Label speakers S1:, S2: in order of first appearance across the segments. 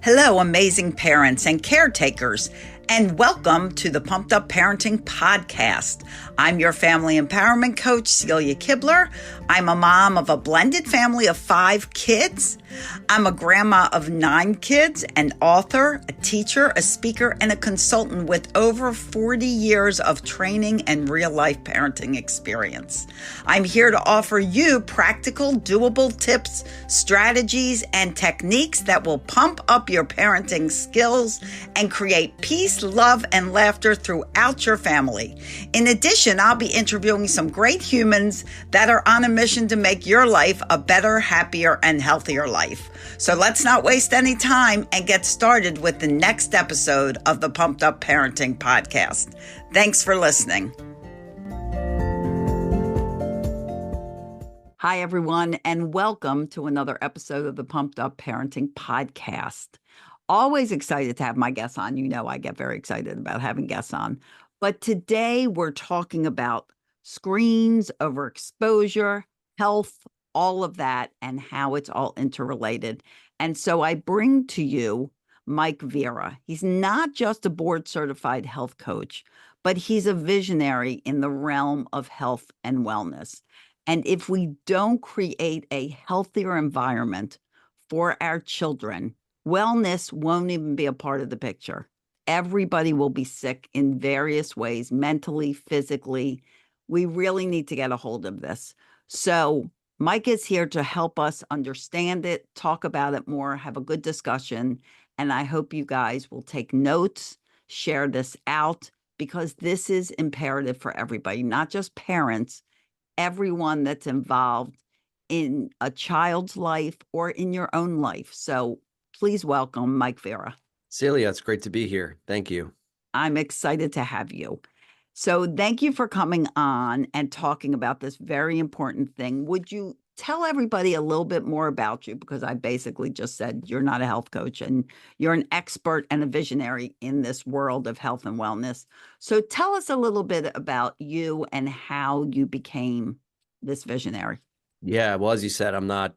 S1: Hello, amazing parents and caretakers, and welcome to the Pumped Up Parenting Podcast. I'm your family empowerment coach, Celia Kibler. I'm a mom of a blended family of 5 kids. I'm a grandma of 9 kids, an author, a teacher, a speaker, and a consultant with over 40 years of training and real-life parenting experience. I'm here to offer you practical, doable tips, strategies, and techniques that will pump up your parenting skills and create peace, love, and laughter throughout your family. In addition, I'll be interviewing some great humans that are on a mission to make your life a better, happier, and healthier life. So let's not waste any time and get started with the next episode of the Pumped Up Parenting Podcast. Thanks for listening. Hi, everyone, and welcome to another episode of the Pumped Up Parenting Podcast. Always excited to have my guests on. You know, I get very excited about having guests on. But today we're talking about screens, overexposure, health, all of that, and how it's all interrelated. And so I bring to you Mike Vera. He's not just a board-certified health coach, but he's a visionary in the realm of health and wellness. And if we don't create a healthier environment for our children, wellness won't even be a part of the picture. Everybody will be sick in various ways, mentally, physically. We really need to get a hold of this. So Mike is here to help us understand it, talk about it more, have a good discussion. And I hope you guys will take notes, share this out, because this is imperative for everybody, not just parents, everyone that's involved in a child's life or in your own life. So please welcome Mike Vera.
S2: Celia, it's great to be here. Thank you.
S1: I'm excited to have you. So thank you for coming on and talking about this very important thing. Would you tell everybody a little bit more about you? Because I basically just said you're not a health coach and you're an expert and a visionary in this world of health and wellness. So tell us a little bit about you and how you became this visionary.
S2: Yeah, well, as you said, I'm not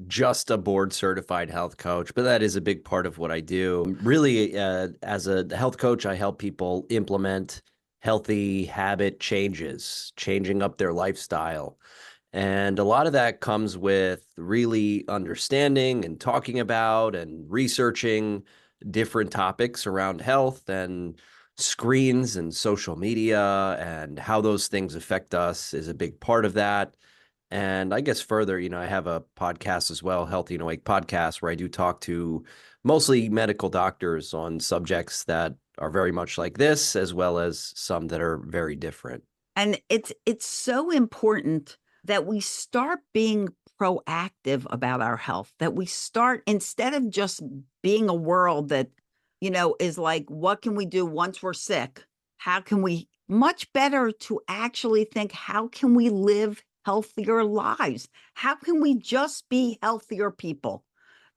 S2: just a board-certified health coach, but that is a big part of what I do. Really, as a health coach, I help people implement healthy habit changes, changing up their lifestyle. And a lot of that comes with really understanding and talking about and researching different topics around health and screens and social media and how those things affect us is a big part of that. And I guess further, I have a podcast as well, Healthy and Awake podcast, where I do talk to mostly medical doctors on subjects that are very much like this, as well as some that are very different.
S1: And it's so important that we start being proactive about our health, that we start, instead of just being a world that, is like, what can we do once we're sick? How can we, much better to actually think, how can we live healthier lives? How can we just be healthier people?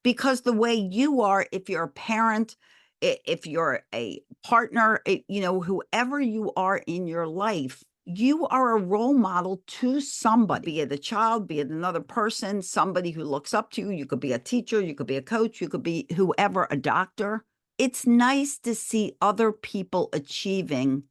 S1: Because the way you are, if you're a parent, if you're a partner, whoever you are in your life, you are a role model to somebody, be it a child, be it another person, somebody who looks up to you. You could be a teacher, you could be a coach, you could be whoever, a doctor. It's nice to see other people achieving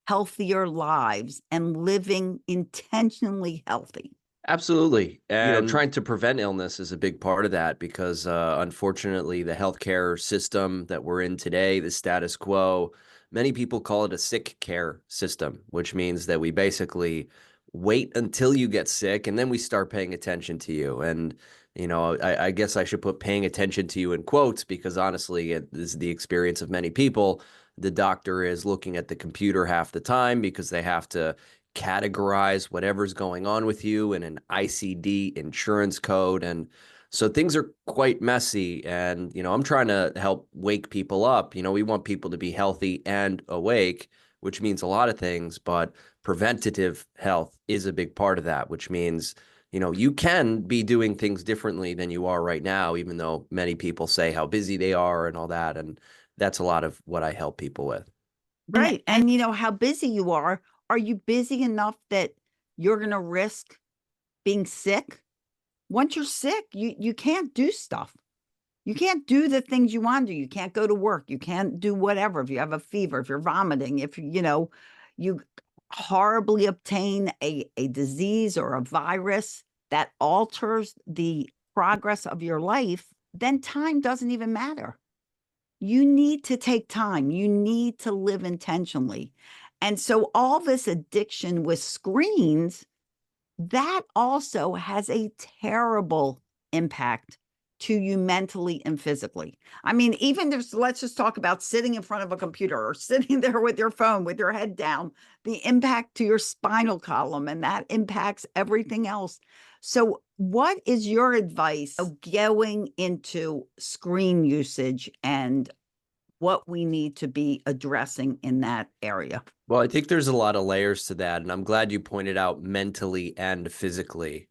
S1: healthier lives and living intentionally healthy.
S2: Absolutely. And trying to prevent illness is a big part of that because unfortunately, the healthcare system that we're in today, the status quo, many people call it a sick care system, which means that we basically wait until you get sick and then we start paying attention to you. And, I guess I should put paying attention to you in quotes because honestly, it is the experience of many people. The doctor is looking at the computer half the time because they have to categorize whatever's going on with you in an ICD insurance code. And so things are quite messy. And, I'm trying to help wake people up. We want people to be healthy and awake, which means a lot of things, but preventative health is a big part of that, which means, you can be doing things differently than you are right now, even though many people say how busy they are and all that. And that's a lot of what I help people with.
S1: Right. And how busy you are you busy enough that you're going to risk being sick? Once you're sick, you can't do stuff. You can't do the things you want to do. You can't go to work. You can't do whatever. If you have a fever, if you're vomiting, if you horribly obtain a disease or a virus that alters the progress of your life, then time doesn't even matter. You need to take time. You need to live intentionally. And so all this addiction with screens, that also has a terrible impact to you mentally and physically. I mean, even if, let's just talk about sitting in front of a computer or sitting there with your phone with your head down, the impact to your spinal column, and that impacts everything else. So, what is your advice of going into screen usage and what we need to be addressing in that area?
S2: Well, I think there's a lot of layers to that, and I'm glad you pointed out mentally and physically.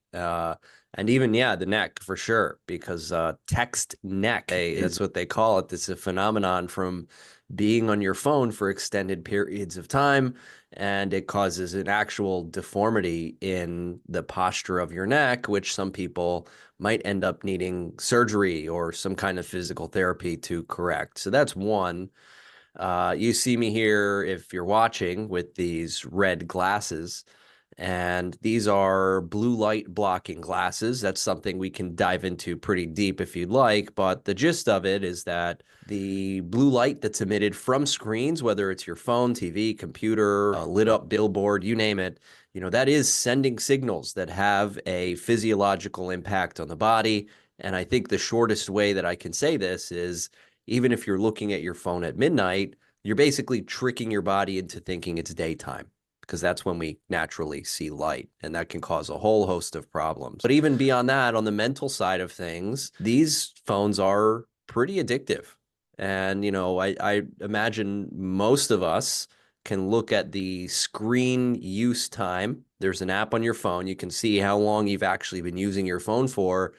S2: And even, yeah, the neck for sure, because text neck, that's what they call it. This is a phenomenon from being on your phone for extended periods of time, and it causes an actual deformity in the posture of your neck, which some people might end up needing surgery or some kind of physical therapy to correct. So that's one. You see me here, if you're watching, with these red glasses, and these are blue light blocking glasses. That's something we can dive into pretty deep if you'd like, but the gist of it is that the blue light that's emitted from screens, whether it's your phone, TV, computer, a lit up billboard, you name it, that is sending signals that have a physiological impact on the body. And I think the shortest way that I can say this is, even if you're looking at your phone at midnight, you're basically tricking your body into thinking it's daytime, because that's when we naturally see light, and that can cause a whole host of problems. But even beyond that, on the mental side of things, these phones are pretty addictive. And, I imagine most of us can look at the screen use time. There's an app on your phone. You can see how long you've actually been using your phone for.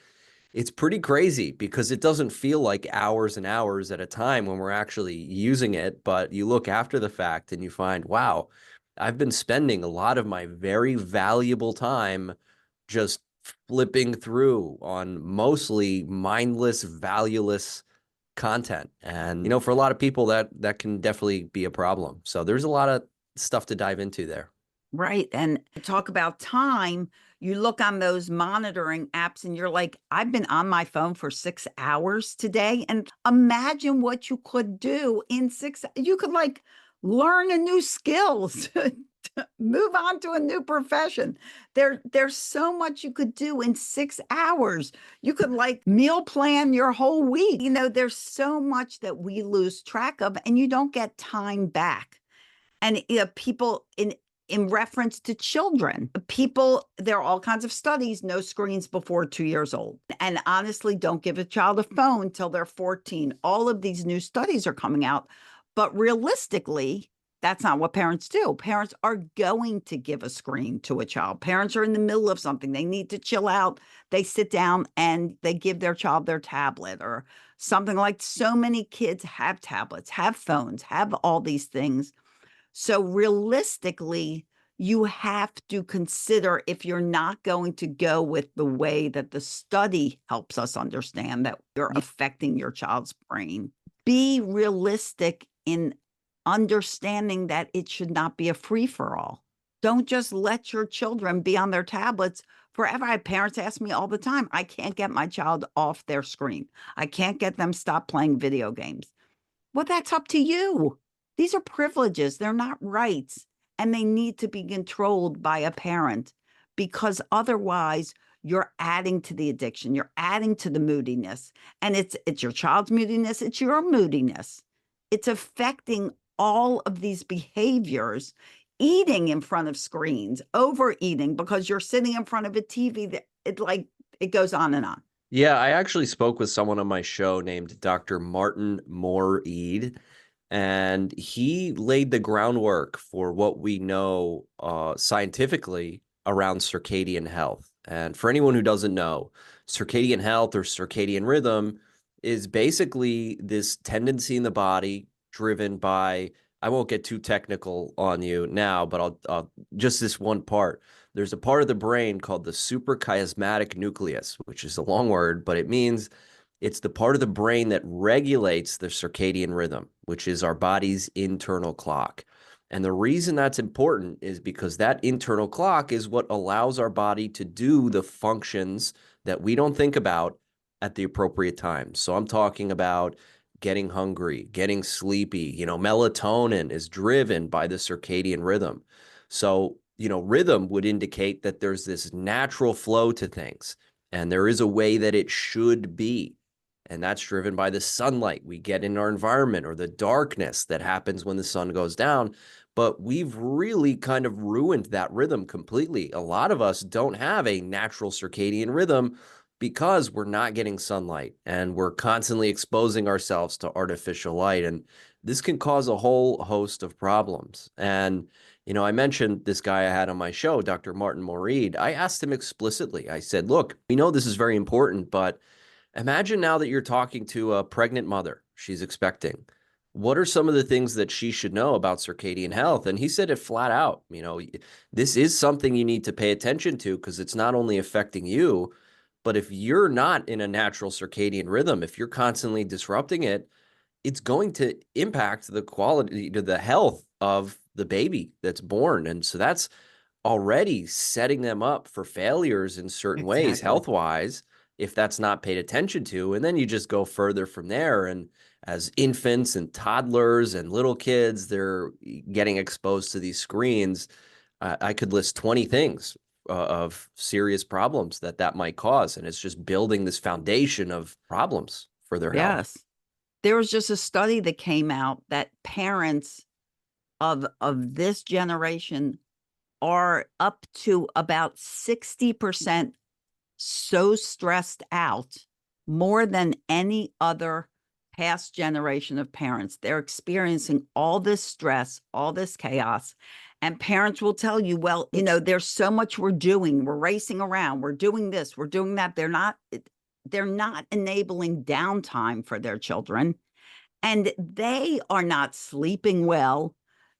S2: It's pretty crazy because it doesn't feel like hours and hours at a time when we're actually using it. But you look after the fact and you find, wow, I've been spending a lot of my very valuable time just flipping through on mostly mindless, valueless content. And, for a lot of people, that can definitely be a problem. So there's a lot of stuff to dive into there.
S1: Right. And talk about time. You look on those monitoring apps and you're like, I've been on my phone for 6 hours today. And imagine what you could do in you could like learn a new skills, move on to a new profession. There's so much you could do in 6 hours. You could like meal plan your whole week. There's so much that we lose track of and you don't get time back. And people in reference to children, there are all kinds of studies, no screens before 2 years old. And honestly, don't give a child a phone till they're 14. All of these new studies are coming out. But realistically, that's not what parents do. Parents are going to give a screen to a child. Parents are in the middle of something. They need to chill out. They sit down and they give their child their tablet or something. Like so many kids have tablets, have phones, have all these things. So realistically, you have to consider, if you're not going to go with the way that the study helps us understand that you're affecting your child's brain, be realistic in understanding that it should not be a free-for-all. Don't just let your children be on their tablets forever. I have parents ask me all the time, I can't get my child off their screen. I can't get them stop playing video games. Well, that's up to you. These are privileges. They're not rights. And they need to be controlled by a parent, because otherwise you're adding to the addiction. You're adding to the moodiness. And it's your child's moodiness. It's your moodiness. It's affecting all of these behaviors. Eating in front of screens, overeating because you're sitting in front of a TV, that it goes on and on.
S2: Yeah, I actually spoke with someone on my show named Dr. Martin Moore-Eid, and he laid the groundwork for what we know scientifically around circadian health. And for anyone who doesn't know, circadian health or circadian rhythm is basically this tendency in the body driven by, I won't get too technical on you now, but I'll just this one part. There's a part of the brain called the suprachiasmatic nucleus, which is a long word, but it means It's the part of the brain that regulates the circadian rhythm, which is our body's internal clock. And the reason that's important is because that internal clock is what allows our body to do the functions that we don't think about at the appropriate time. So I'm talking about getting hungry, getting sleepy. Melatonin is driven by the circadian rhythm. So, rhythm would indicate that there's this natural flow to things, and there is a way that it should be. And that's driven by the sunlight we get in our environment or the darkness that happens when the sun goes down. But we've really kind of ruined that rhythm completely. A lot of us don't have a natural circadian rhythm because we're not getting sunlight and we're constantly exposing ourselves to artificial light. And this can cause a whole host of problems. And, I mentioned this guy I had on my show, Dr. Martin Moreed. I asked him explicitly, I said, look, we know this is very important, but imagine now that you're talking to a pregnant mother, she's expecting. What are some of the things that she should know about circadian health? And he said it flat out. This is something you need to pay attention to because it's not only affecting you, but if you're not in a natural circadian rhythm, if you're constantly disrupting it, it's going to impact the quality to the health of the baby that's born. And so that's already setting them up for failures in certain ways,
S1: Exactly.
S2: health-wise, if that's not paid attention to. And then you just go further from there. And as infants and toddlers and little kids, they're getting exposed to these screens. I could list 20 things of serious problems that might cause. And it's just building this foundation of problems for their health.
S1: Yes. There was just a study that came out that parents of this generation are up to about 60% so stressed out, more than any other past generation of parents. They're experiencing all this stress, all this chaos. And parents will tell you, well, there's so much we're doing. We're racing around. We're doing this. We're doing that. They're not enabling downtime for their children. And they are not sleeping well.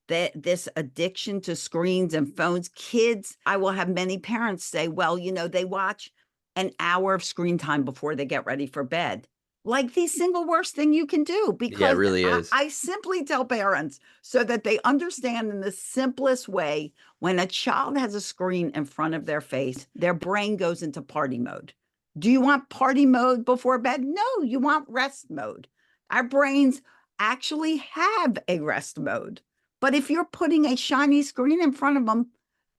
S1: This addiction to screens and phones, kids, I will have many parents say, well, they watch an hour of screen time before they get ready for bed. Like the single worst thing you can do, because
S2: Yeah, it really is.
S1: I simply tell parents so that they understand in the simplest way, when a child has a screen in front of their face, their brain goes into party mode. Do you want party mode before bed? No, you want rest mode. Our brains actually have a rest mode. But if you're putting a shiny screen in front of them,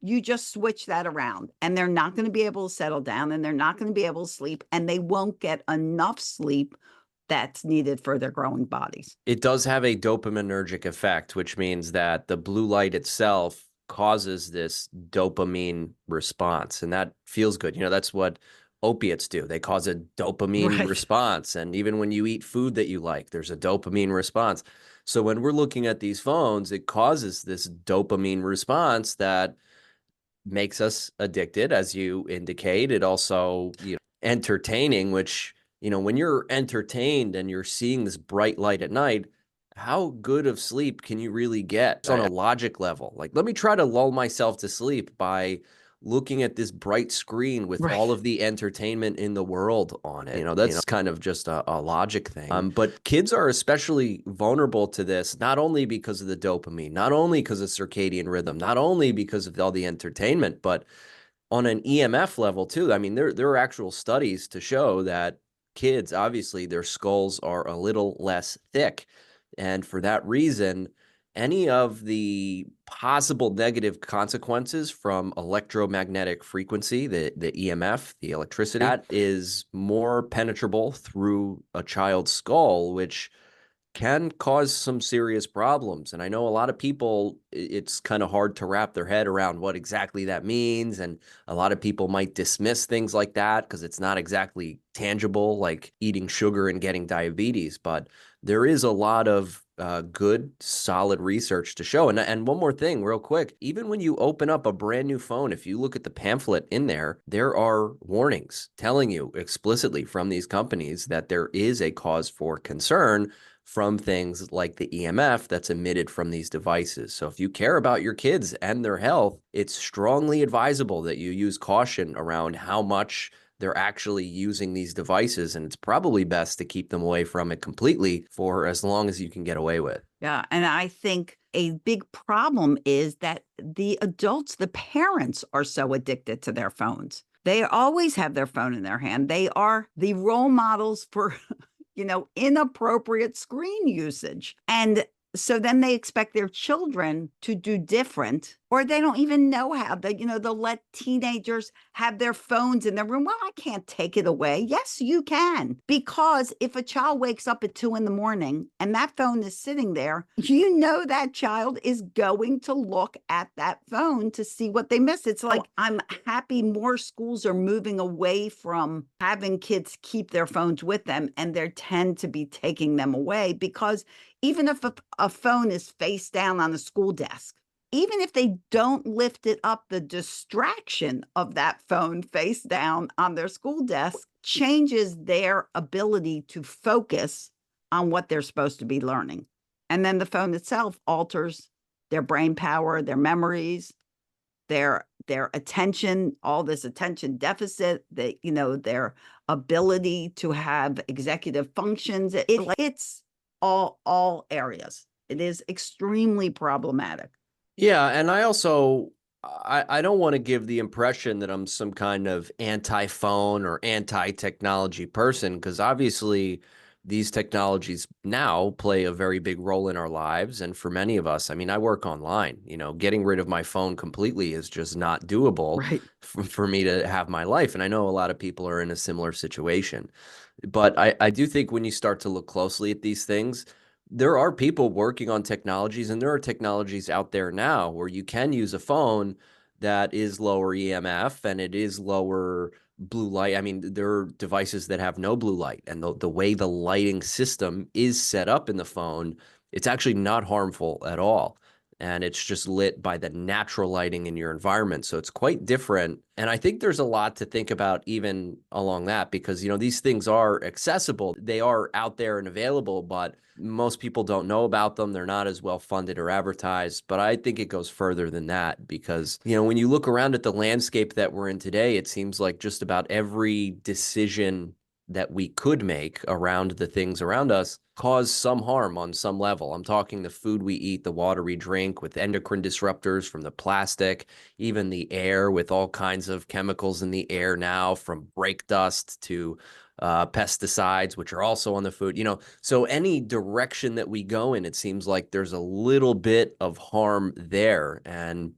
S1: you just switch that around and they're not going to be able to settle down and they're not going to be able to sleep and they won't get enough sleep that's needed for their growing bodies.
S2: It does have a dopaminergic effect, which means that the blue light itself causes this dopamine response, and that feels good. That's what opiates do. They cause a dopamine response. And even when you eat food that you like, there's a dopamine response. So when we're looking at these phones, it causes this dopamine response that makes us addicted, as you indicate. It also, entertaining, which, when you're entertained and you're seeing this bright light at night, how good of sleep can you really get on a logic level? Like, let me try to lull myself to sleep by looking at this bright screen with all of the entertainment in the world on it. That's kind of just a logic thing. But kids are especially vulnerable to this, not only because of the dopamine, not only because of circadian rhythm, not only because of all the entertainment, but on an EMF level too. I mean, there are actual studies to show that kids, obviously, their skulls are a little less thick. And for that reason, any of the possible negative consequences from electromagnetic frequency, the EMF, the electricity, that is more penetrable through a child's skull, which can cause some serious problems. And I know a lot of people, it's kind of hard to wrap their head around what exactly that means. And a lot of people might dismiss things like that because it's not exactly tangible, like eating sugar and getting diabetes. But there is a lot of good, solid research to show. And one more thing, real quick, even when you open up a brand new phone, if you look at the pamphlet in there, there are warnings telling you explicitly from these companies that there is a cause for concern from things like the EMF that's emitted from these devices. So if you care about your kids and their health, it's strongly advisable that you use caution around how much they're actually using these devices, and it's probably best to keep them away from it completely for as long as you can get away with.
S1: Yeah. And I think a big problem is that the adults, the parents, are so addicted to their phones. They always have their phone in their hand. They are the role models for, inappropriate screen usage. And so then they expect their children to do different, or they don't even know how. They'll let teenagers have their phones in their room. Well, I can't take it away. Yes, you can. Because if a child wakes up at 2 a.m. and that phone is sitting there, that child is going to look at that phone to see what they missed. It's like, I'm happy more schools are moving away from having kids keep their phones with them, and they tend to be taking them away, because even if a phone is face down on a school desk, even if they don't lift it up, the distraction of that phone face down on their school desk changes their ability to focus on what they're supposed to be learning. And then the phone itself alters their brain power, their memories, their attention, all this attention deficit, their ability to have executive functions. It's all areas. It is extremely problematic.
S2: Yeah, and I don't want to give the impression that I'm some kind of anti-phone or anti-technology person, because obviously these technologies now play a very big role in our lives. And for many of us, I mean, I work online, getting rid of my phone completely is just not doable
S1: Right.
S2: for me to have my life. And I know a lot of people are in a similar situation. But I do think when you start to look closely at these things, there are people working on technologies, and there are technologies out there now where you can use a phone that is lower EMF and it is lower blue light. I mean, there are devices that have no blue light, and the way the lighting system is set up in the phone, it's actually not harmful at all. And it's just lit by the natural lighting in your environment. So it's quite different. And I think there's a lot to think about even along that, because, these things are accessible. They are out there and available, but most people don't know about them. They're not as well funded or advertised. But I think it goes further than that, because, when you look around at the landscape that we're in today, it seems like just about every decision that we could make around the things around us cause some harm on some level. I'm talking the food we eat, the water we drink, with endocrine disruptors from the plastic, even the air with all kinds of chemicals in the air now, from brake dust to pesticides, which are also on the food. So any direction that we go in, it seems like there's a little bit of harm there. And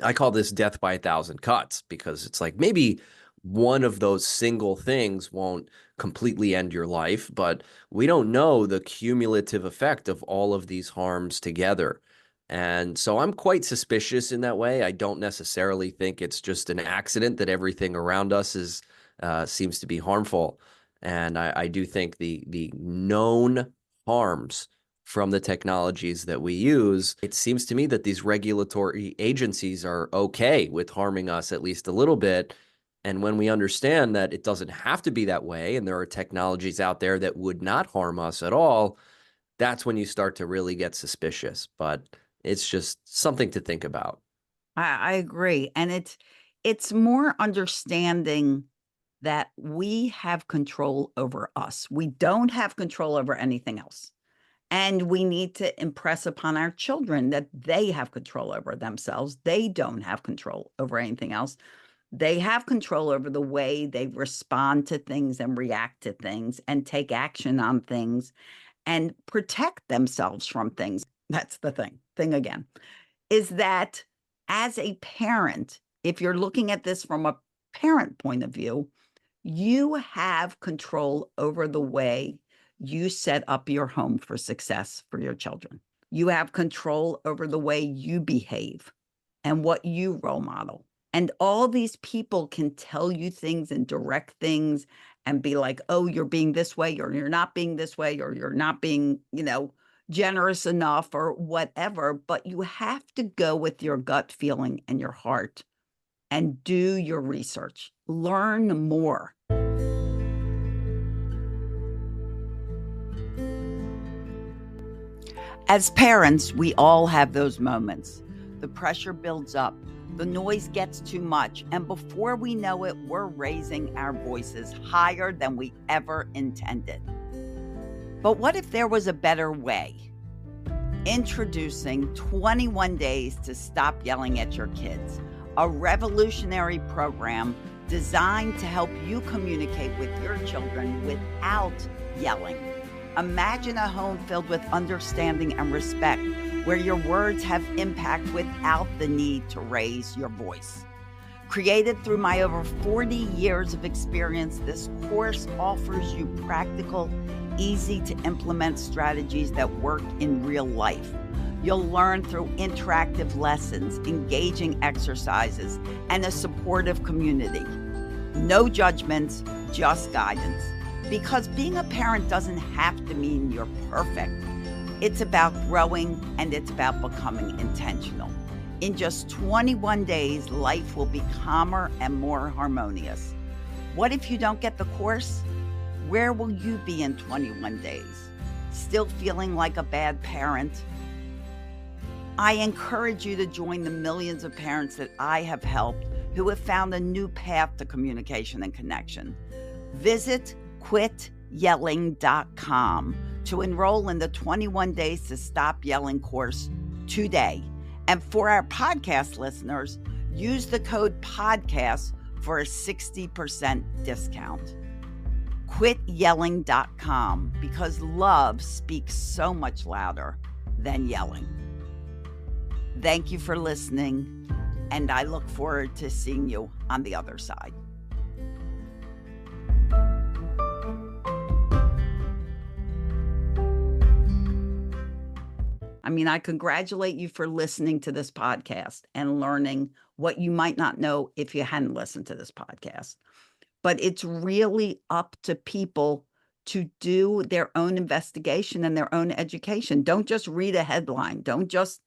S2: I call this death by 1,000 cuts, because it's like maybe one of those single things won't completely end your life, but we don't know the cumulative effect of all of these harms together. And so I'm quite suspicious in that way. I don't necessarily think it's just an accident that everything around us seems to be harmful. And I do think the known harms from the technologies that we use, it seems to me that these regulatory agencies are okay with harming us at least a little bit. And when we understand that it doesn't have to be that way, and there are technologies out there that would not harm us at all, that's when you start to really get suspicious. But it's just something to think about.
S1: I agree. And it's more understanding that we have control over us. We don't have control over anything else. And we need to impress upon our children that they have control over themselves. They don't have control over anything else. They have control over the way they respond to things and react to things and take action on things and protect themselves from things. That's the thing again, is that as a parent, if you're looking at this from a parent point of view, you have control over the way you set up your home for success for your children. You have control over the way you behave and what you role model. And all these people can tell you things and direct things and be like, oh, you're being this way, or you're not being this way, or you're not being, generous enough, or whatever. But you have to go with your gut feeling and your heart and do your research. Learn more. As parents, we all have those moments. The pressure builds up. The noise gets too much, and before we know it, we're raising our voices higher than we ever intended. But what if there was a better way? Introducing 21 Days to Stop Yelling at Your Kids, a revolutionary program designed to help you communicate with your children without yelling. Imagine a home filled with understanding and respect, where your words have impact without the need to raise your voice. Created through my over 40 years of experience, this course offers you practical, easy to implement strategies that work in real life. You'll learn through interactive lessons, engaging exercises, and a supportive community. No judgments, just guidance. Because being a parent doesn't have to mean you're perfect. It's about growing, and it's about becoming intentional. In just 21 days, life will be calmer and more harmonious. What if you don't get the course? Where will you be in 21 days? Still feeling like a bad parent? I encourage you to join the millions of parents that I have helped who have found a new path to communication and connection. Visit quityelling.com to enroll in the 21 Days to Stop Yelling course today. And for our podcast listeners, use the code PODCAST for a 60% discount. Quityelling.com, because love speaks so much louder than yelling. Thank you for listening, and I look forward to seeing you on the other side. I mean, I congratulate you for listening to this podcast and learning what you might not know if you hadn't listened to this podcast. But it's really up to people to do their own investigation and their own education. Don't just read a headline. Don't just,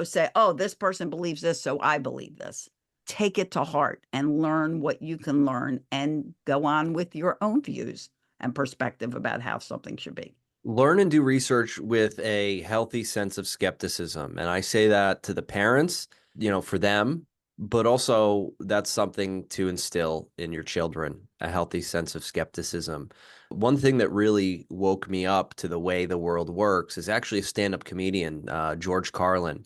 S1: say, oh, this person believes this, so I believe this. Take it to heart and learn what you can learn and go on with your own views and perspective about how something should be.
S2: Learn and do research with a healthy sense of skepticism. And I say that to the parents, for them, but also that's something to instill in your children, a healthy sense of skepticism. One thing that really woke me up to the way the world works is actually a stand-up comedian, George Carlin.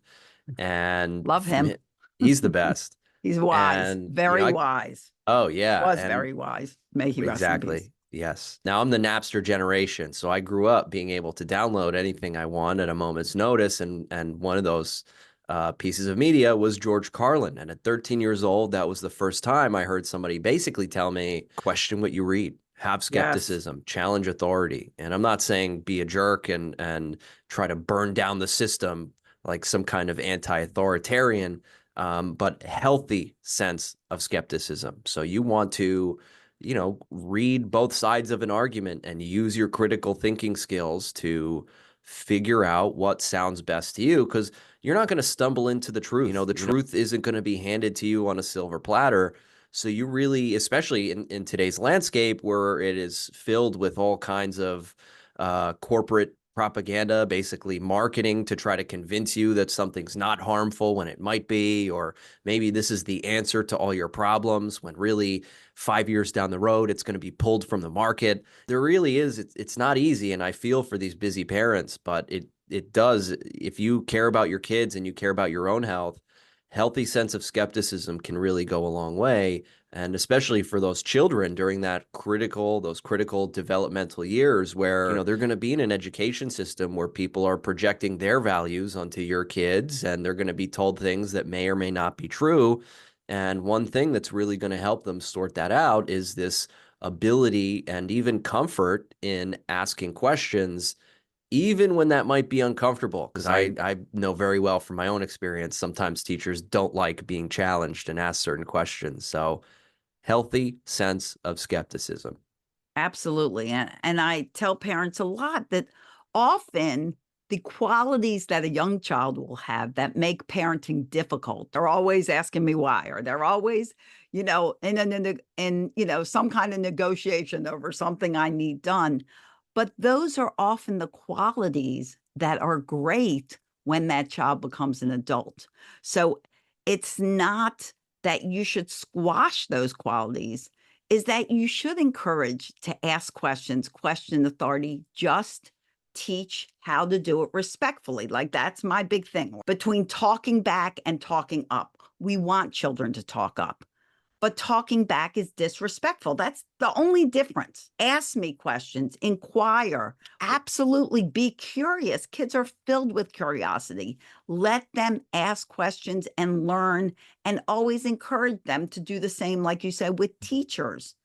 S2: And
S1: love him.
S2: He's the best.
S1: He's wise,
S2: and,
S1: very wise.
S2: Oh, yeah.
S1: Was very wise. May he rest in peace.
S2: Yes. Now I'm the Napster generation, so I grew up being able to download anything I want at a moment's notice, and one of those pieces of media was George Carlin. And at 13 years old, that was the first time I heard somebody basically tell me, question what you read, have skepticism, challenge authority. And I'm not saying be a jerk and try to burn down the system like some kind of anti-authoritarian, but healthy sense of skepticism. So you want to read both sides of an argument and use your critical thinking skills to figure out what sounds best to you, because you're not going to stumble into the truth. The truth isn't going to be handed to you on a silver platter. So you really, especially in today's landscape where it is filled with all kinds of corporate propaganda, basically marketing to try to convince you that something's not harmful when it might be, or maybe this is the answer to all your problems when really 5 years down the road, it's going to be pulled from the market. There really is. It's not easy. And I feel for these busy parents, but it does. If you care about your kids and you care about your own health, healthy sense of skepticism can really go a long way. And especially for those children during those critical developmental years where, they're going to be in an education system where people are projecting their values onto your kids, and they're going to be told things that may or may not be true. And one thing that's really going to help them sort that out is this ability and even comfort in asking questions, even when that might be uncomfortable. Because I know very well from my own experience, sometimes teachers don't like being challenged and asked certain questions. So healthy sense of skepticism.
S1: Absolutely. And I tell parents a lot that often the qualities that a young child will have that make parenting difficult, they're always asking me why, or they're always, in some kind of negotiation over something I need done. But those are often the qualities that are great when that child becomes an adult. So it's not that you should squash those qualities, is that you should encourage to ask questions, question authority, just teach how to do it respectfully. Like, that's my big thing. Between talking back and talking up, we want children to talk up, but talking back is disrespectful. That's the only difference. Ask me questions, inquire, absolutely be curious. Kids are filled with curiosity. Let them ask questions and learn, and always encourage them to do the same, like you said, with teachers.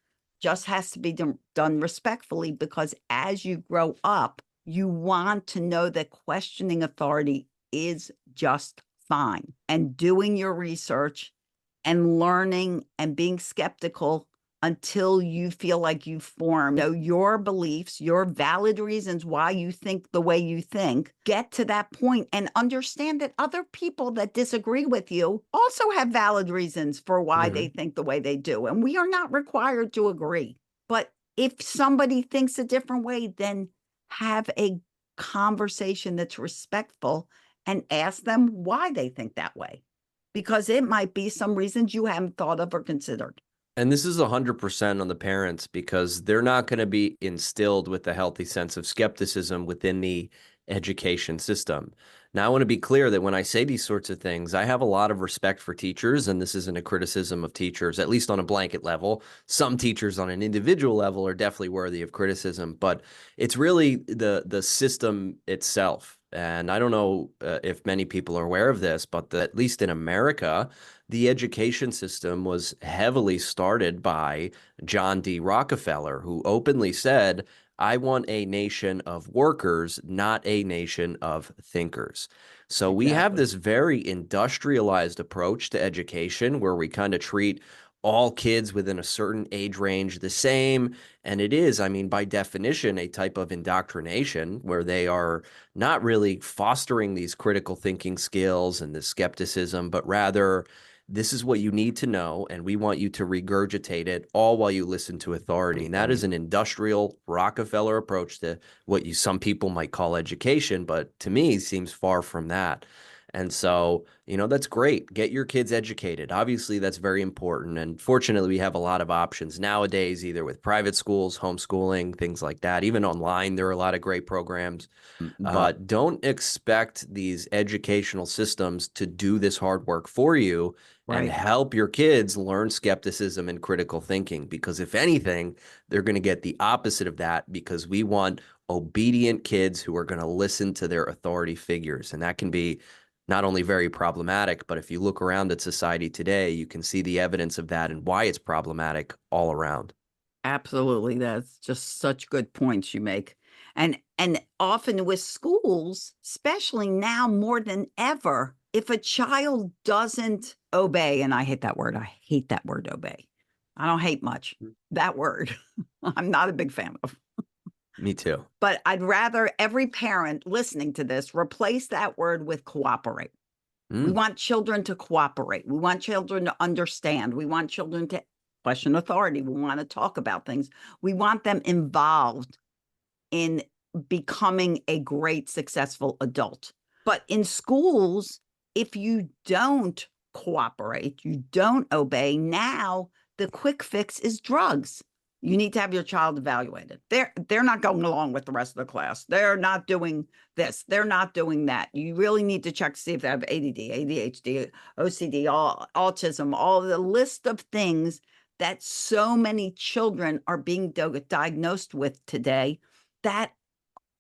S1: Just has to be done respectfully, because as you grow up, you want to know that questioning authority is just fine. And doing your research and learning and being skeptical until you feel like you form your beliefs, your valid reasons why you think the way you think. Get to that point and understand that other people that disagree with you also have valid reasons for why they think the way they do. And we are not required to agree. But if somebody thinks a different way, then have a conversation that's respectful and ask them why they think that way, because it might be some reasons you haven't thought of or considered.
S2: And this is 100% on the parents, because they're not going to be instilled with a healthy sense of skepticism within the education system. Now, I want to be clear that when I say these sorts of things, I have a lot of respect for teachers, and this isn't a criticism of teachers, at least on a blanket level. Some teachers on an individual level are definitely worthy of criticism, but it's really the system itself. And I don't know if many people are aware of this, but at least in America, the education system was heavily started by John D. Rockefeller, who openly said, I want a nation of workers, not a nation of thinkers. So we have this very industrialized approach to education where we kind of treat all kids within a certain age range the same. And it is, I mean, by definition, a type of indoctrination where they are not really fostering these critical thinking skills and the skepticism, but rather, this is what you need to know, and we want you to regurgitate it all while you listen to authority. And that is an industrial Rockefeller approach to what some people might call education, but to me seems far from that. And so, that's great. Get your kids educated. Obviously, that's very important. And fortunately, we have a lot of options nowadays, either with private schools, homeschooling, things like that. Even online, there are a lot of great programs. But don't expect these educational systems to do this hard work for you and help your kids learn skepticism and critical thinking. Because if anything, they're going to get the opposite of that, because we want obedient kids who are going to listen to their authority figures. And that can be not only very problematic, but if you look around at society today, you can see the evidence of that and why it's problematic all around.
S1: Absolutely. That's just such good points you make. And often with schools, especially now more than ever, if a child doesn't obey, and I hate that word obey. I don't hate much that word. I'm not a big fan of.
S2: Me too.
S1: But I'd rather every parent listening to this replace that word with cooperate. We want children to cooperate. We want children to understand. We want children to question authority. We want to talk about things. We want them involved in becoming a great, successful adult. But in schools, if you don't cooperate, you don't obey, now the quick fix is drugs. You need to have your child evaluated. They're not going along with the rest of the class. They're not doing this. They're not doing that. You really need to check to see if they have ADD, ADHD, OCD, autism, all the list of things that so many children are being diagnosed with today that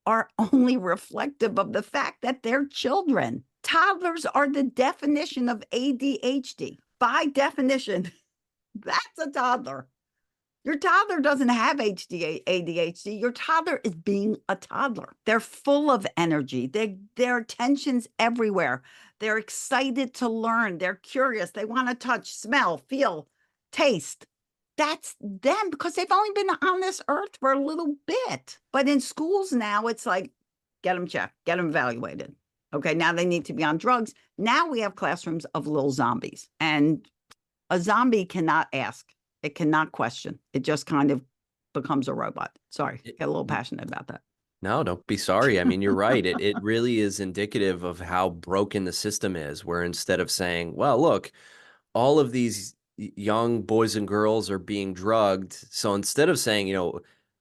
S1: are only reflective of the fact that they're children. Toddlers are the definition of ADHD. By definition, that's a toddler. Your toddler doesn't have ADHD. Your toddler is being a toddler. They're full of energy. Their attention's everywhere. They're excited to learn. They're curious. They want to touch, smell, feel, taste. That's them, because they've only been on this earth for a little bit. But in schools now, it's like, get them checked, get them evaluated. Okay, now they need to be on drugs. Now we have classrooms of little zombies. And a zombie cannot ask. It cannot question. It just kind of becomes a robot. Sorry, get a little passionate about that.
S2: No, don't be sorry. I mean, you're right. It really is indicative of how broken the system is, where instead of saying, well, look, all of these young boys and girls are being drugged. So instead of saying,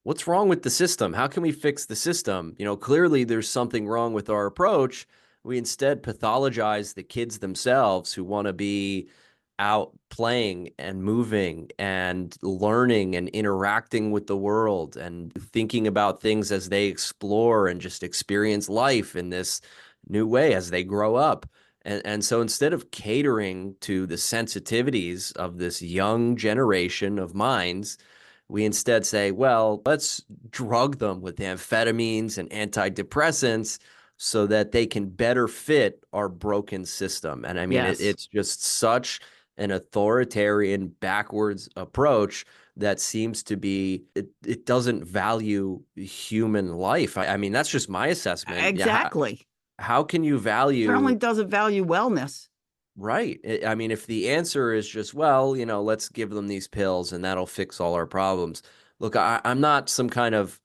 S2: what's wrong with the system? How can we fix the system? Clearly there's something wrong with our approach. We instead pathologize the kids themselves who want to be out playing and moving and learning and interacting with the world and thinking about things as they explore and just experience life in this new way as they grow up. And so instead of catering to the sensitivities of this young generation of minds, we instead say, well, let's drug them with amphetamines and antidepressants so that they can better fit our broken system. And I mean,
S1: Yes,
S2: it's just such an authoritarian, backwards approach that seems to be, it doesn't value human life. I mean, that's just my assessment. Yeah.
S1: exactly.
S2: How can you
S1: Certainly
S2: value
S1: doesn't value wellness.
S2: right? I mean, if the answer is just, well, let's give them these pills and that'll fix all our problems. Look, I'm not some kind of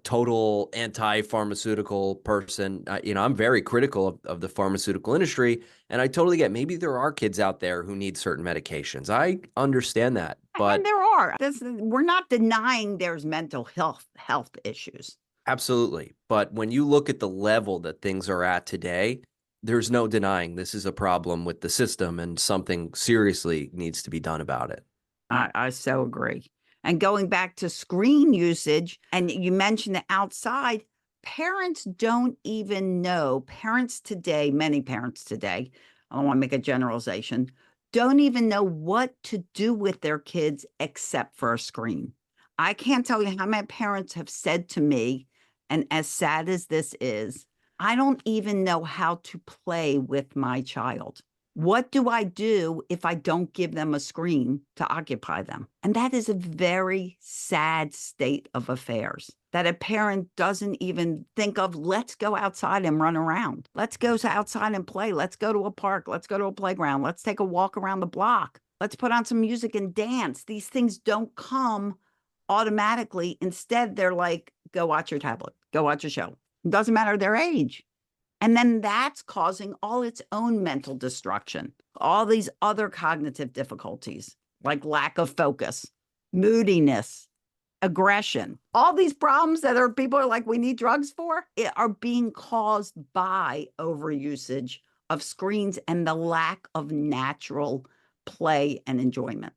S2: total anti-pharmaceutical person. I'm very critical of the pharmaceutical industry, and I totally get maybe there are kids out there who need certain medications. I understand that,
S1: And
S2: but
S1: there are. We're not denying there's mental health issues.
S2: absolutely. But when you look at the level that things are at today, there's no denying this is a problem with the system and something seriously needs to be done about it.
S1: I so agree. And going back to screen usage, and you mentioned the outside, parents don't even know, parents today, many parents today, I don't want to make a generalization, don't even know what to do with their kids except for a screen. I can't tell you how many parents have said to me, and as sad as this is, I don't even know how to play with my child. What do I do if I don't give them a screen to occupy them? And that is a very sad state of affairs that a parent doesn't even think of. Let's go outside and run around. Let's go outside and play. Let's go to a park. Let's go to a playground. Let's take a walk around the block. Let's put on some music and dance. These things don't come automatically. Instead, they're like, go watch your tablet, go watch a show. It doesn't matter their age. And then that's causing all its own mental destruction, all these other cognitive difficulties like lack of focus, moodiness, aggression, all these problems that people are like, we need drugs for, are being caused by overusage of screens and the lack of natural play and enjoyment.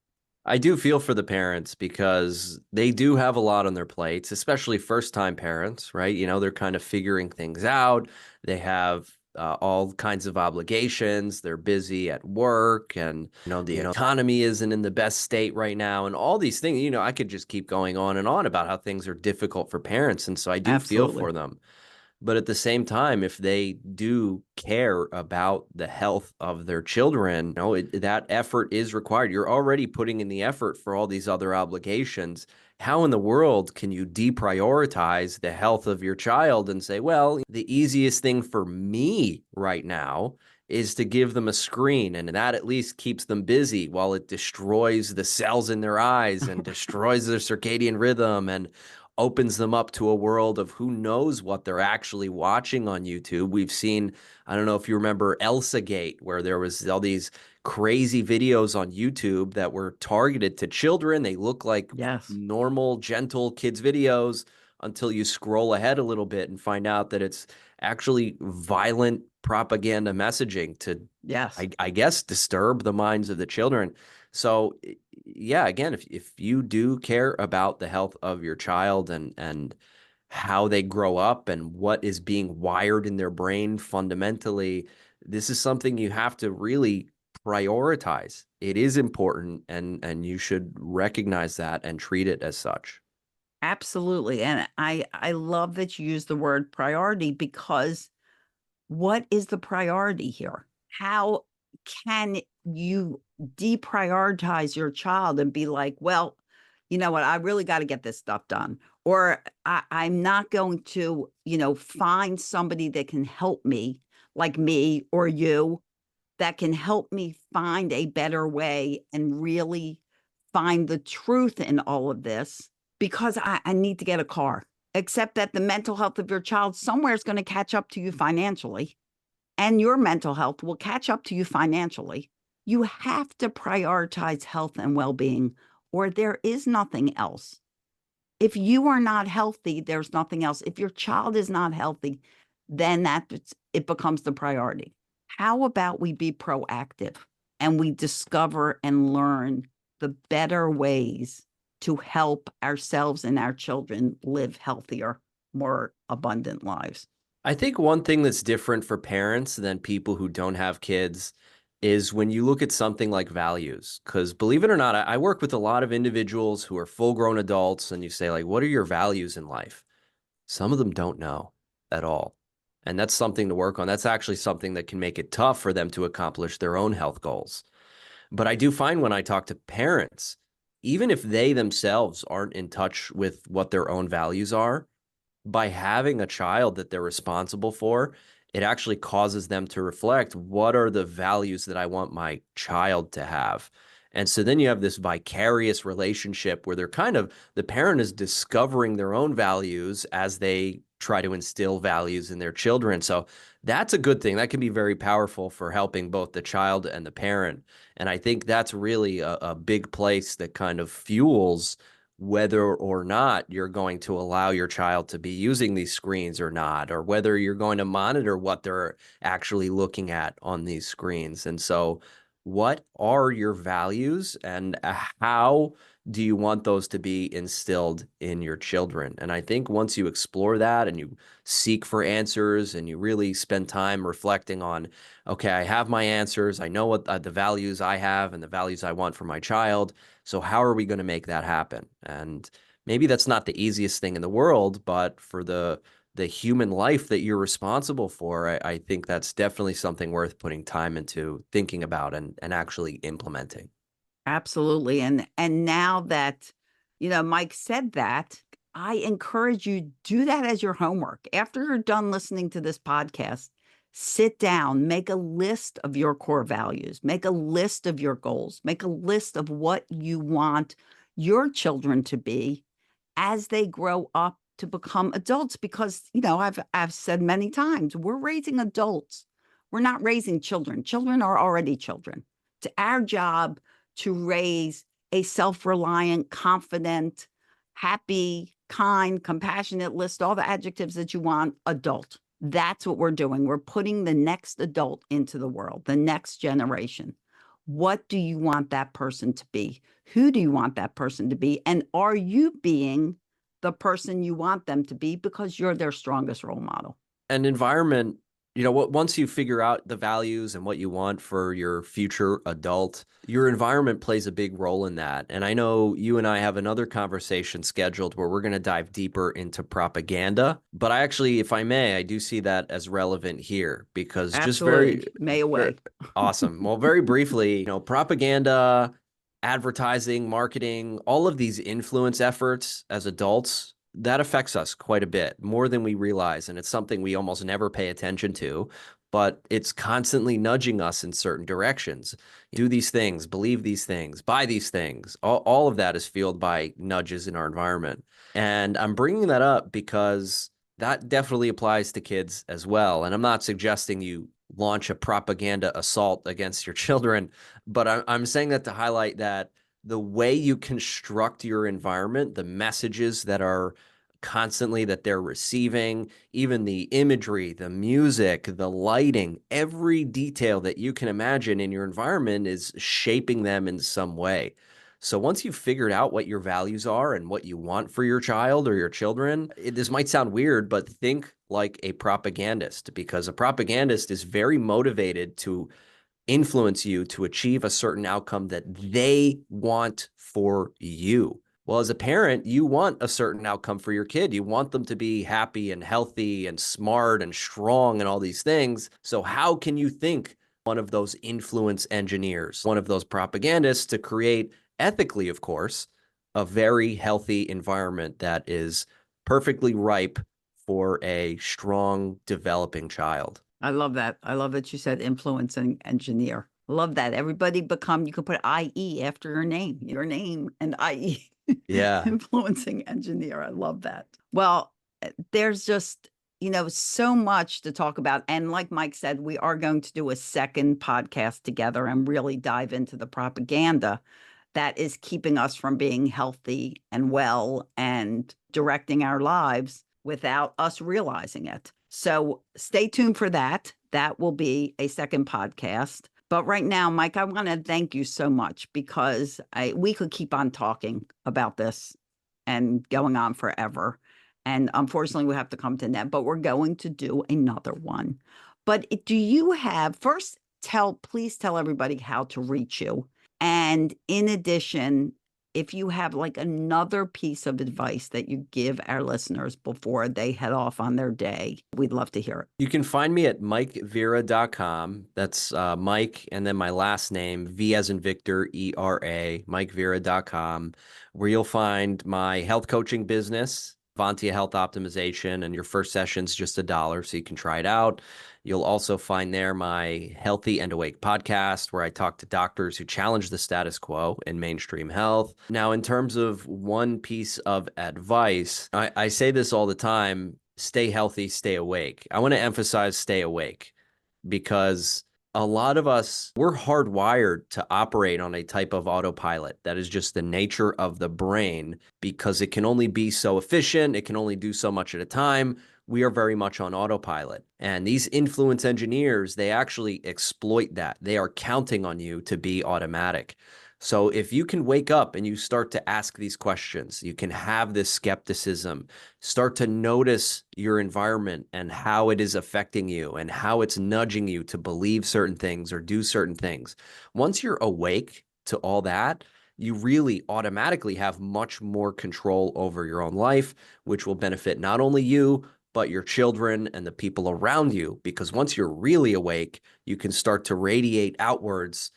S2: I do feel for the parents because they do have a lot on their plates, especially first-time parents, right? They're kind of figuring things out. They have all kinds of obligations. They're busy at work, and the economy isn't in the best state right now, and all these things. I could just keep going on and on about how things are difficult for parents, and so I do feel
S1: Absolutely.
S2: for them. But at the same time, if they do care about the health of their children, that effort is required. You're already putting in the effort for all these other obligations. How in the world can you deprioritize the health of your child and say, well, the easiest thing for me right now is to give them a screen, and that at least keeps them busy while it destroys the cells in their eyes and destroys their circadian rhythm and opens them up to a world of who knows what they're actually watching on YouTube. We've seen, I don't know if you remember Elsa Gate, where there was all these crazy videos on YouTube that were targeted to children. They look like
S1: Yes.
S2: normal, gentle kids videos until you scroll ahead a little bit and find out that it's actually violent propaganda messaging to,
S1: Yes.
S2: I guess, disturb the minds of the children. So yeah, again, if you do care about the health of your child and how they grow up and what is being wired in their brain fundamentally, this is something you have to really prioritize. It is important, and you should recognize that and treat it as such.
S1: Absolutely. And I love that you use the word priority, because what is the priority here? How can you deprioritize your child and be like, well, you know what, I really got to get this stuff done. Or I'm not going to, find somebody that can help me, like me or you, that can help me find a better way and really find the truth in all of this, because I need to get a car. except that the mental health of your child somewhere is going to catch up to you financially, and your mental health will catch up to you financially. You have to prioritize health and well-being, or there is nothing else. If you are not healthy, there's nothing else. If your child is not healthy, then it becomes the priority. How about we be proactive and we discover and learn the better ways to help ourselves and our children live healthier, more abundant lives?
S2: I think one thing that's different for parents than people who don't have kids is when you look at something like values. Because believe it or not, I work with a lot of individuals who are full-grown adults, and you say, like, what are your values in life? Some of them don't know at all. And that's something to work on. That's actually something that can make it tough for them to accomplish their own health goals. But I do find when I talk to parents, even if they themselves aren't in touch with what their own values are, by having a child that they're responsible for, it actually causes them to reflect, what are the values that I want my child to have? And so then you have this vicarious relationship where the parent is discovering their own values as they try to instill values in their children. So that's a good thing. That can be very powerful for helping both the child and the parent. And I think that's really a big place that kind of fuels whether or not you're going to allow your child to be using these screens or not, or whether you're going to monitor what they're actually looking at on these screens. And so what are your values, and how do you want those to be instilled in your children? And I think once you explore that and you seek for answers and you really spend time reflecting on, okay, I have my answers, I know what the values I have and the values I want for my child. So how are we going to make that happen? And maybe that's not the easiest thing in the world, but for the human life that you're responsible for, I think that's definitely something worth putting time into thinking about and actually implementing.
S1: Absolutely. And now that, Mike said that, I encourage you, do that as your homework. After you're done listening to this podcast, sit down, make a list of your core values, make a list of your goals, make a list of what you want your children to be as they grow up to become adults. Because, I've said many times, we're raising adults. We're not raising children. Children are already children. It's our job to raise a self-reliant, confident, happy, kind, compassionate, list all the adjectives that you want, adult. That's what we're doing. We're putting the next adult into the world, the next generation. What do you want that person to be? Who do you want that person to be? And are you being the person you want them to be because you're their strongest role model?
S2: An environment, once you figure out the values and what you want for your future adult, your environment plays a big role in that. And I know you and I have another conversation scheduled where we're going to dive deeper into propaganda. But I actually, if I may, I do see that as relevant here because
S1: Absolutely. May away.
S2: Awesome. Well, very briefly, propaganda, advertising, marketing, all of these influence efforts as adults, that affects us quite a bit, more than we realize. And it's something we almost never pay attention to, but it's constantly nudging us in certain directions. Do these things, believe these things, buy these things. All of that is fueled by nudges in our environment. And I'm bringing that up because that definitely applies to kids as well. And I'm not suggesting you launch a propaganda assault against your children, but I'm saying that to highlight that the way you construct your environment, the messages that are constantly that they're receiving, even the imagery, the music, the lighting, every detail that you can imagine in your environment is shaping them in some way. So once you've figured out what your values are and what you want for your child or your children, this might sound weird, but think like a propagandist, because a propagandist is very motivated to influence you to achieve a certain outcome that they want for you. Well, as a parent, you want a certain outcome for your kid. You want them to be happy and healthy and smart and strong and all these things. So how can you think one of those influence engineers, one of those propagandists, to create, ethically, of course, a very healthy environment that is perfectly ripe for a strong, developing child?
S1: I love that. I love that you said influencing engineer. I love that. Everybody you could put IE after your name and IE.
S2: Yeah.
S1: Influencing engineer. I love that. Well, there's just, so much to talk about. And like Mike said, we are going to do a second podcast together and really dive into the propaganda that is keeping us from being healthy and well and directing our lives without us realizing it. So stay tuned for that. That will be a second podcast. But right now, Mike, I want to thank you so much because we could keep on talking about this and going on forever. And unfortunately, we have to come to an end, but we're going to do another one. But do you have, first, please tell everybody how to reach you. And in addition, if you have like another piece of advice that you give our listeners before they head off on their day, we'd love to hear it.
S2: You can find me at MikeVera.com. That's Mike and then my last name, V as in Victor, ERA, MikeVera.com, where you'll find my health coaching business, Vontia Health Optimization, and your first session's just $1, so you can try it out. You'll also find there my Healthy and Awake podcast, where I talk to doctors who challenge the status quo in mainstream health. Now, in terms of one piece of advice, I say this all the time, stay healthy, stay awake. I want to emphasize stay awake because a lot of us, we're hardwired to operate on a type of autopilot. That is just the nature of the brain because it can only be so efficient. It can only do so much at a time. We are very much on autopilot. And these influence engineers, they actually exploit that. They are counting on you to be automatic. So if you can wake up and you start to ask these questions, you can have this skepticism, start to notice your environment and how it is affecting you and how it's nudging you to believe certain things or do certain things. Once you're awake to all that, you really automatically have much more control over your own life, which will benefit not only you, but your children and the people around you. Because once you're really awake, you can start to radiate outwards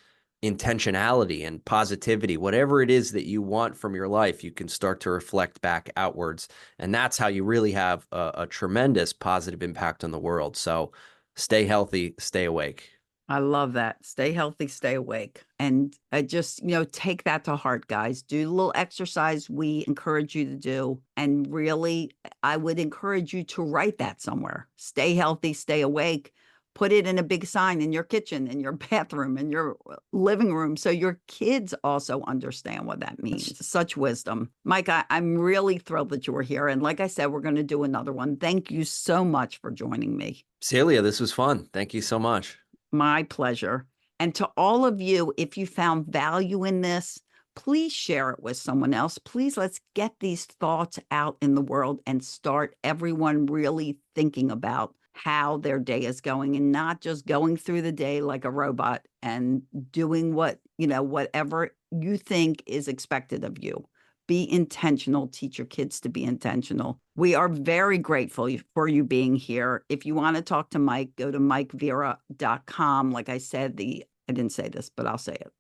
S2: intentionality and positivity, whatever it is that you want from your life, you can start to reflect back outwards. And that's how you really have a tremendous positive impact on the world. So stay healthy, stay awake.
S1: I love that. Stay healthy, stay awake. And just, take that to heart, guys. Do a little exercise we encourage you to do. And really, I would encourage you to write that somewhere. Stay healthy, stay awake. Put it in a big sign in your kitchen, in your bathroom, in your living room, so your kids also understand what that means. Such wisdom. Mike, I'm really thrilled that you were here. And like I said, we're going to do another one. Thank you so much for joining me.
S2: Celia, this was fun. Thank you so much.
S1: My pleasure. And to all of you, if you found value in this, please share it with someone else. Please, let's get these thoughts out in the world and start everyone really thinking about how their day is going and not just going through the day like a robot and doing whatever you think is expected of you. Be intentional. Teach your kids to be intentional. We are very grateful for you being here. If you want to talk to Mike, go to MikeVera.com. Like I said, I didn't say this, but I'll say it.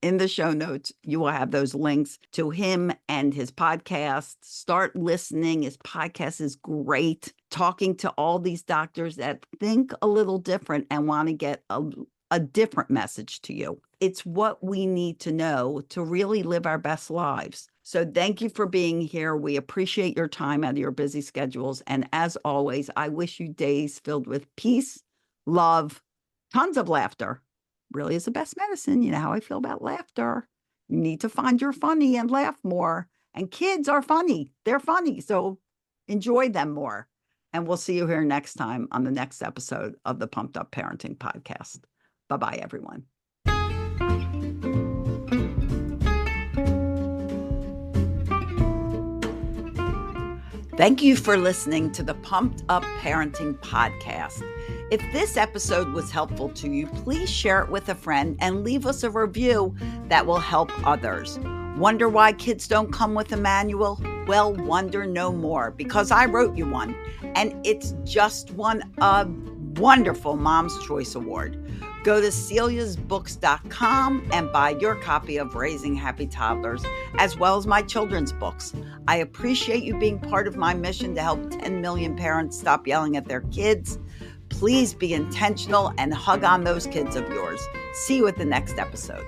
S1: In the show notes, you will have those links to him and his podcast. Start listening. His podcast is great. Talking to all these doctors that think a little different and want to get a different message to you. It's what we need to know to really live our best lives. So thank you for being here. We appreciate your time out of your busy schedules. And as always, I wish you days filled with peace, love, tons of laughter. Really is the best medicine. You know how I feel about laughter. You need to find your funny and laugh more. And kids are funny. They're funny. So enjoy them more. And we'll see you here next time on the next episode of the Pumped Up Parenting Podcast. Bye-bye, everyone. Thank you for listening to the Pumped Up Parenting Podcast. If this episode was helpful to you, please share it with a friend and leave us a review that will help others. Wonder why kids don't come with a manual? Well, wonder no more, because I wrote you one, and it's just won a wonderful Mom's Choice Award. Go to celiasbooks.com and buy your copy of Raising Happy Toddlers, as well as my children's books. I appreciate you being part of my mission to help 10 million parents stop yelling at their kids. Please be intentional and hug on those kids of yours. See you at the next episode.